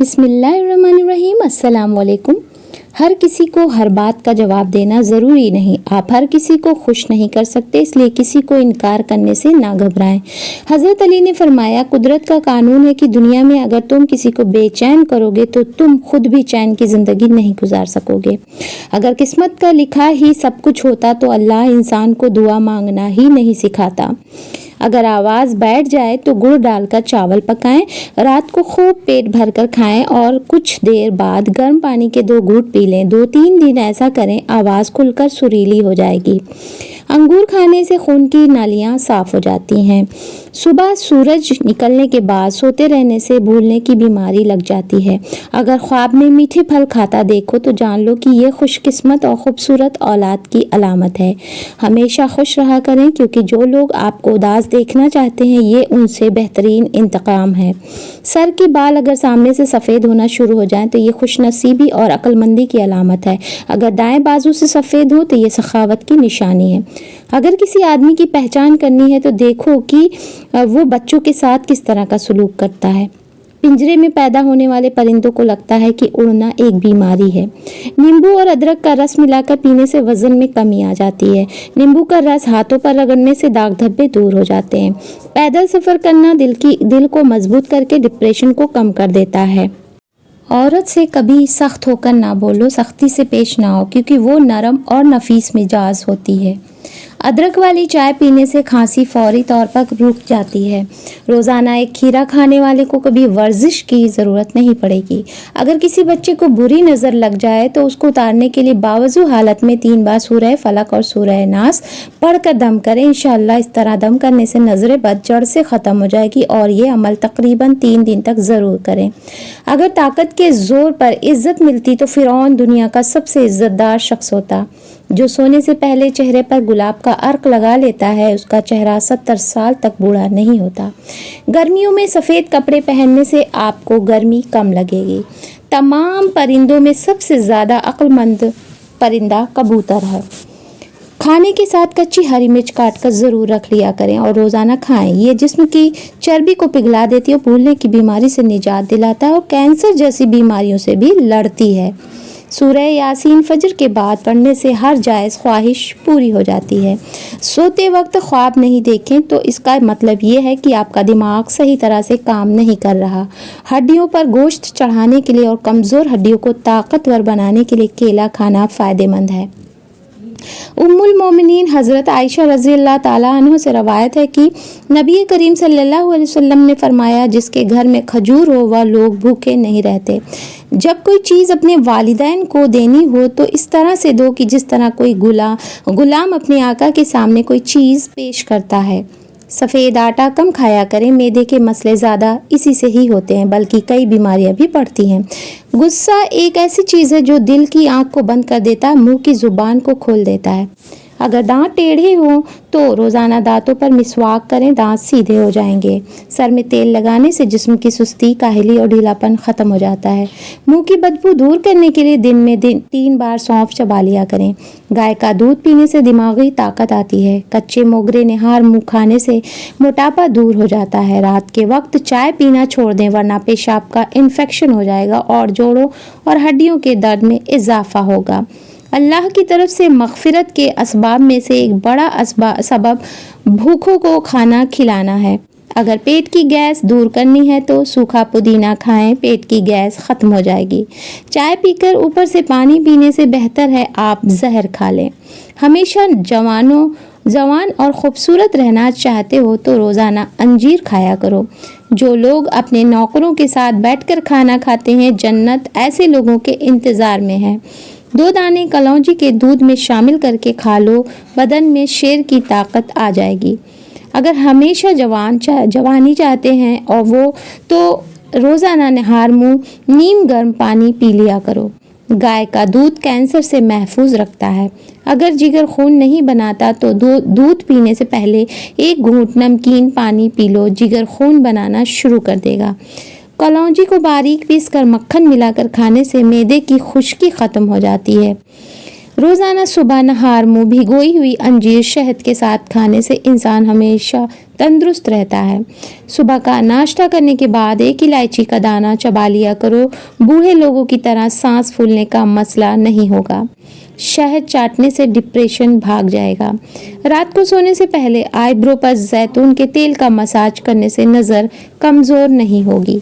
بسم اللہ الرحمن الرحیم۔ السلام علیکم۔ ہر کسی کو ہر بات کا جواب دینا ضروری نہیں۔ آپ ہر کسی کو خوش نہیں کر سکتے، اس لیے کسی کو انکار کرنے سے نہ گھبرائیں۔ حضرت علی نے فرمایا، قدرت کا قانون ہے کہ دنیا میں اگر تم کسی کو بے چین کرو گے تو تم خود بھی چین کی زندگی نہیں گزار سکو گے۔ اگر قسمت کا لکھا ہی سب کچھ ہوتا تو اللہ انسان کو دعا مانگنا ہی نہیں سکھاتا۔ اگر آواز بیٹھ جائے تو گڑ ڈال کر چاول پکائیں، رات کو خوب پیٹ بھر کر کھائیں اور کچھ دیر بعد گرم پانی کے 2 گھونٹ پی لیں۔ 2-3 دن ایسا کریں، آواز کھل کر سریلی ہو جائے گی۔ انگور کھانے سے خون کی نالیاں صاف ہو جاتی ہیں۔ صبح سورج نکلنے کے بعد سوتے رہنے سے بھولنے کی بیماری لگ جاتی ہے۔ اگر خواب میں میٹھے پھل کھاتا دیکھو تو جان لو کہ یہ خوش قسمت اور خوبصورت اولاد کی علامت ہے۔ ہمیشہ خوش رہا کریں، کیونکہ جو لوگ آپ کو اداس دیکھنا چاہتے ہیں یہ ان سے بہترین انتقام ہے۔ سر کے بال اگر سامنے سے سفید ہونا شروع ہو جائیں تو یہ خوش نصیبی اور عقل مندی کی علامت ہے۔ اگر دائیں بازو سے سفید ہو تو یہ سخاوت کی نشانی ہے۔ اگر کسی آدمی کی پہچان کرنی ہے تو دیکھو کہ وہ بچوں کے ساتھ کس طرح کا سلوک کرتا ہے۔ پنجرے میں پیدا ہونے والے پرندوں کو لگتا ہے کہ اڑنا ایک بیماری ہے۔ نیمبو اور ادرک کا رس ملا کر پینے سے وزن میں کمی آ جاتی ہے۔ نیمبو کا رس ہاتھوں پر رگڑنے سے داغ دھبے دور ہو جاتے ہیں۔ پیدل سفر کرنا دل کو مضبوط کر کے ڈپریشن کو کم کر دیتا ہے۔ عورت سے کبھی سخت ہو کر نہ بولو، سختی سے پیش نہ ہو، کیونکہ وہ نرم اور نفیس مزاج ہوتی ہے۔ ادرک والی چائے پینے سے کھانسی فوری طور پر رک جاتی ہے۔ روزانہ ایک کھیرا کھانے والے کو کبھی ورزش کی ضرورت نہیں پڑے گی۔ اگر کسی بچے کو بری نظر لگ جائے تو اس کو اتارنے کے لیے باوضو حالت میں 3 بار سورہ فلق اور سورہ ناس پڑھ کر دم کریں۔ انشاءاللہ اس طرح دم کرنے سے نظر بد جڑ سے ختم ہو جائے گی، اور یہ عمل تقریباً 3 دن تک ضرور کریں۔ اگر طاقت کے زور پر عزت ملتی تو فرعون دنیا کا سب سے عزت دار شخص ہوتا۔ جو سونے سے پہلے چہرے پر گلاب کا عرق لگا لیتا ہے اس کا چہرہ 70 سال تک بوڑھا نہیں ہوتا۔ گرمیوں میں سفید کپڑے پہننے سے آپ کو گرمی کم لگے گی۔ تمام پرندوں میں سب سے زیادہ عقل مند پرندہ کبوتر ہے۔ کھانے کے ساتھ کچی ہری مرچ کاٹ کر ضرور رکھ لیا کریں اور روزانہ کھائیں۔ یہ جسم کی چربی کو پگھلا دیتی ہے اور بھولنے کی بیماری سے نجات دلاتا ہے اور کینسر جیسی بیماریوں سے بھی لڑتی ہے۔ سورہ یاسین فجر کے بعد پڑھنے سے ہر جائز خواہش پوری ہو جاتی ہے۔ سوتے وقت خواب نہیں دیکھیں تو اس کا مطلب یہ ہے کہ آپ کا دماغ صحیح طرح سے کام نہیں کر رہا۔ ہڈیوں پر گوشت چڑھانے کے لیے اور کمزور ہڈیوں کو طاقتور بنانے کے لیے کیلا کھانا فائدہ مند ہے۔ ام المومنین حضرت عائشہ رضی اللہ تعالیٰ عنہ سے روایت ہے کہ نبی کریم صلی اللہ علیہ وسلم نے فرمایا، جس کے گھر میں کھجور ہو وہ لوگ بھوکے نہیں رہتے۔ جب کوئی چیز اپنے والدین کو دینی ہو تو اس طرح سے دو کہ جس طرح کوئی غلام اپنے آقا کے سامنے کوئی چیز پیش کرتا ہے۔ سفید آٹا کم کھایا کریں، معدے کے مسئلے زیادہ اسی سے ہی ہوتے ہیں، بلکہ کئی بیماریاں بھی پڑتی ہیں۔ غصہ ایک ایسی چیز ہے جو دل کی آنکھ کو بند کر دیتا ہے، منہ کی زبان کو کھول دیتا ہے۔ اگر دانت ٹیڑھے ہوں تو روزانہ دانتوں پر مسواک کریں، دانت سیدھے ہو جائیں گے۔ سر میں تیل لگانے سے جسم کی سستی، کاہلی اور ڈھیلاپن ختم ہو جاتا ہے۔ منہ کی بدبو دور کرنے کے لیے دن میں 3 بار سونف چبا لیا کریں۔ گائے کا دودھ پینے سے دماغی طاقت آتی ہے۔ کچے موگرے نہار منہ کھانے سے موٹاپا دور ہو جاتا ہے۔ رات کے وقت چائے پینا چھوڑ دیں ورنہ پیشاب کا انفیکشن ہو جائے گا اور جوڑوں اور ہڈیوں کے درد میں اضافہ ہوگا۔ اللہ کی طرف سے مغفرت کے اسباب میں سے ایک بڑا سبب بھوکوں کو کھانا کھلانا ہے۔ اگر پیٹ کی گیس دور کرنی ہے تو سوکھا پودینہ کھائیں، پیٹ کی گیس ختم ہو جائے گی۔ چائے پی کر اوپر سے پانی پینے سے بہتر ہے آپ زہر کھا لیں۔ ہمیشہ جوان اور خوبصورت رہنا چاہتے ہو تو روزانہ انجیر کھایا کرو۔ جو لوگ اپنے نوکروں کے ساتھ بیٹھ کر کھانا کھاتے ہیں، جنت ایسے لوگوں کے انتظار میں ہے۔ 2 دانے کلونجی کے دودھ میں شامل کر کے کھا لو، بدن میں شیر کی طاقت آ جائے گی۔ اگر ہمیشہ جوانی چاہتے ہیں اور وہ تو روزانہ نہار منہ نیم گرم پانی پی لیا کرو۔ گائے کا دودھ کینسر سے محفوظ رکھتا ہے۔ اگر جگر خون نہیں بناتا تو دودھ پینے سے پہلے 1 گھونٹ نمکین پانی پی لو، جگر خون بنانا شروع کر دے گا۔ کلونجی کو باریک پیس کر مکھن ملا کر کھانے سے معدے کی خشکی ختم ہو جاتی ہے۔ روزانہ صبح نہار منہ بھگوئی ہوئی انجیر شہد کے ساتھ کھانے سے انسان ہمیشہ تندرست رہتا ہے۔ صبح کا ناشتہ کرنے کے بعد ایک الائچی کا دانہ چبا لیا کرو، بوڑھے لوگوں کی طرح سانس پھولنے کا مسئلہ نہیں ہوگا۔ شہد چاٹنے سے ڈپریشن بھاگ جائے گا۔ رات کو سونے سے پہلے آئی برو پر زیتون کے تیل کا مساج کرنے سے نظر کمزور نہیں ہوگی۔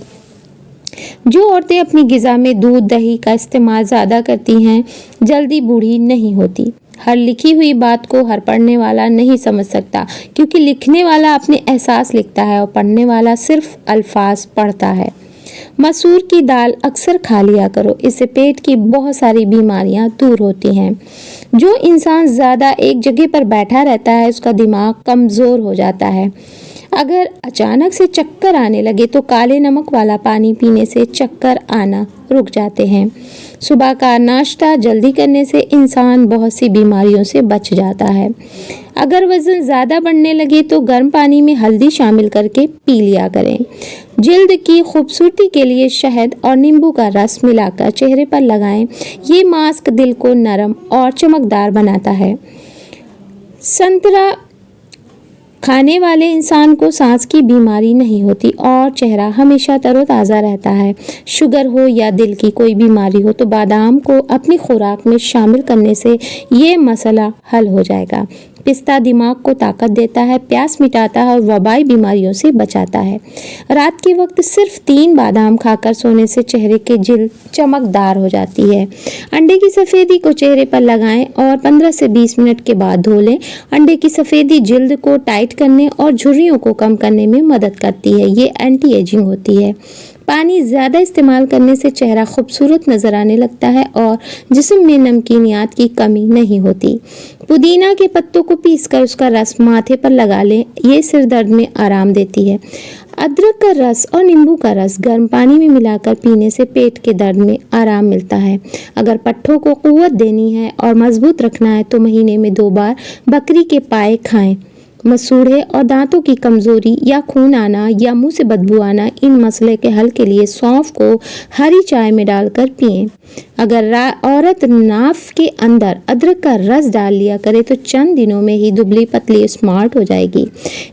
جو عورتیں اپنی غذا میں دودھ دہی کا استعمال زیادہ کرتی ہیں جلدی بوڑھی نہیں ہوتی۔ ہر لکھی ہوئی بات کو ہر پڑھنے والا نہیں سمجھ سکتا، کیونکہ لکھنے والا اپنے احساس لکھتا ہے اور پڑھنے والا صرف الفاظ پڑھتا ہے۔ مسور کی دال اکثر کھا لیا کرو، اس سے پیٹ کی بہت ساری بیماریاں دور ہوتی ہیں۔ جو انسان زیادہ ایک جگہ پر بیٹھا رہتا ہے اس کا دماغ کمزور ہو جاتا ہے۔ اگر اچانک سے چکر آنے لگے تو کالے نمک والا پانی پینے سے چکر آنا رک جاتے ہیں۔ صبح کا ناشتہ جلدی کرنے سے انسان بہت سی بیماریوں سے بچ جاتا ہے۔ اگر وزن زیادہ بڑھنے لگے تو گرم پانی میں ہلدی شامل کر کے پی لیا کریں۔ جلد کی خوبصورتی کے لیے شہد اور نیمبو کا رس ملا کر چہرے پر لگائیں، یہ ماسک دل کو نرم اور چمکدار بناتا ہے۔ سنترا کھانے والے انسان کو سانس کی بیماری نہیں ہوتی اور چہرہ ہمیشہ تر و تازہ رہتا ہے۔ شوگر ہو یا دل کی کوئی بیماری ہو تو بادام کو اپنی خوراک میں شامل کرنے سے یہ مسئلہ حل ہو جائے گا۔ پستہ دماغ کو طاقت دیتا ہے، پیاس مٹاتا ہے اور وبائی بیماریوں سے بچاتا ہے۔ رات کے وقت صرف 3 بادام کھا کر سونے سے چہرے کی جلد چمکدار ہو جاتی ہے۔ انڈے کی سفیدی کو چہرے پر لگائیں اور 15 سے 20 منٹ کے بعد دھو لیں۔ انڈے کی سفیدی جلد کو ٹائٹ کرنے اور جھریوں کو کم کرنے میں مدد کرتی ہے، یہ اینٹی ایجنگ ہوتی ہے۔ پانی زیادہ استعمال کرنے سے چہرہ خوبصورت نظر آنے لگتا ہے اور جسم میں نمکینیات کی کمی نہیں ہوتی۔ پودینہ کے پتوں کو پیس کر اس کا رس ماتھے پر لگا لیں، یہ سر درد میں آرام دیتی ہے۔ ادرک کا رس اور نیمبو کا رس گرم پانی میں ملا کر پینے سے پیٹ کے درد میں آرام ملتا ہے۔ اگر پٹھوں کو قوت دینی ہے اور مضبوط رکھنا ہے تو مہینے میں 2 بار بکری کے پائے کھائیں۔ مسوڑھے اور دانتوں کی کمزوری یا خون آنا یا منہ سے بدبو آنا، ان مسئلے کے حل کے لیے سونف کو ہری چائے میں ڈال کر پئیں۔ اگر عورت ناف کے اندر ادرک کا رس ڈال لیا کرے تو چند دنوں میں ہی دبلی پتلی اسمارٹ ہو جائے گی۔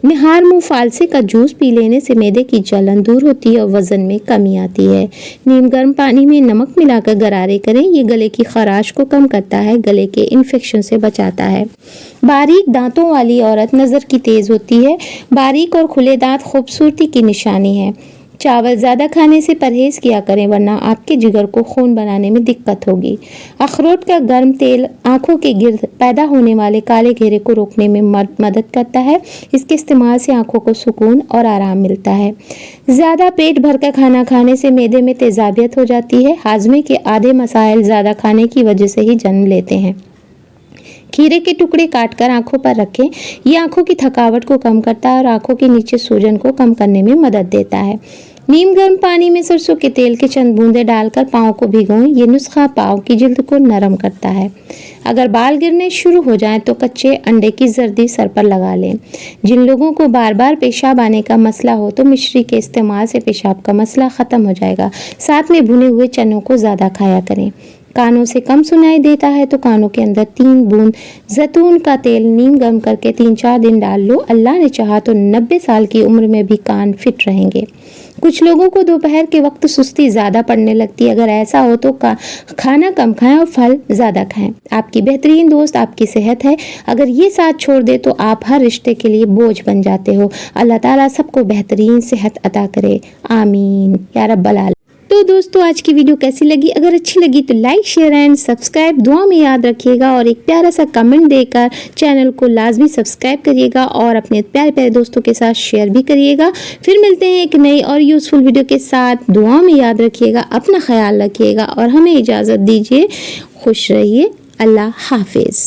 نہار منہ فالسے کا جوس پی لینے سے معدے کی جلن دور ہوتی ہے اور وزن میں کمی آتی ہے۔ نیم گرم پانی میں نمک ملا کر غرارے کریں، یہ گلے کی خراش کو کم کرتا ہے، گلے کے انفیکشن سے بچاتا ہے۔ باریک دانتوں والی عورت نظر کی تیز ہوتی ہے۔ باریک اور کھلے دانت خوبصورتی کی نشانی ہے۔ چاول زیادہ کھانے سے پرہیز کیا کریں ورنہ آپ کے جگر کو خون بنانے میں دقت ہوگی۔ اخروٹ کا گرم تیل آنکھوں کے گرد پیدا ہونے والے کالے گھیرے کو روکنے میں مدد کرتا ہے، اس کے استعمال سے آنکھوں کو سکون اور آرام ملتا ہے۔ زیادہ پیٹ بھر کر کھانا کھانے سے معدے میں تیزابیت ہو جاتی ہے، ہاضمے کے آدھے مسائل زیادہ کھانے کی وجہ سے ہی جنم لیتے ہیں۔ کھیرے کے ٹکڑے کاٹ کر آنکھوں پر رکھیں، یہ آنکھوں کی تھکاوٹ کو کم کرتا ہے اور آنکھوں کے نیچے سوجن کو کم کرنے میں مدد دیتا ہے۔ نیم گرم پانی میں سرسوں کے تیل کے چند بوندے ڈال کر پاؤں کو بھگوئیں، یہ نسخہ پاؤں کی جلد کو نرم کرتا ہے۔ اگر بال گرنے شروع ہو جائیں تو کچے انڈے کی زردی سر پر لگا لیں۔ جن لوگوں کو بار بار پیشاب آنے کا مسئلہ ہو تو مشری کے استعمال سے پیشاب کا مسئلہ ختم ہو جائے گا۔ ساتھ میں بھنے ہوئے چنوں کو زیادہ کھایا کریں۔ کانوں سے کم سنائی دیتا ہے تو کانوں کے اندر 3 بوند زیتون کا تیل نیم گرم کر کے 3-4 دن ڈال لو، اللہ نے چاہا تو 90 سال کی عمر میں بھی کان فٹ رہیں گے۔ کچھ لوگوں کو دوپہر کے وقت سستی زیادہ پڑنے لگتی ہے، اگر ایسا ہو تو کھانا کم کھائیں اور پھل زیادہ کھائیں۔ آپ کی بہترین دوست آپ کی صحت ہے، اگر یہ ساتھ چھوڑ دے تو آپ ہر رشتے کے لیے بوجھ بن جاتے ہو۔ اللہ تعالیٰ سب کو بہترین صحت عطا کرے، آمین یا رب العالمین۔ تو دوستو آج کی ویڈیو کیسی لگی؟ اگر اچھی لگی تو لائک شیئر اینڈ سبسکرائب دعا میں یاد رکھیے گا اور ایک پیارا سا کمنٹ دے کر چینل کو لازمی سبسکرائب کریے گا اور اپنے پیارے پیارے دوستوں کے ساتھ شیئر بھی کریے گا۔ پھر ملتے ہیں ایک نئی اور یوزفل ویڈیو کے ساتھ، دعا میں یاد رکھیے گا، اپنا خیال رکھیے گا اور ہمیں اجازت دیجیے، خوش رہیے، اللہ حافظ۔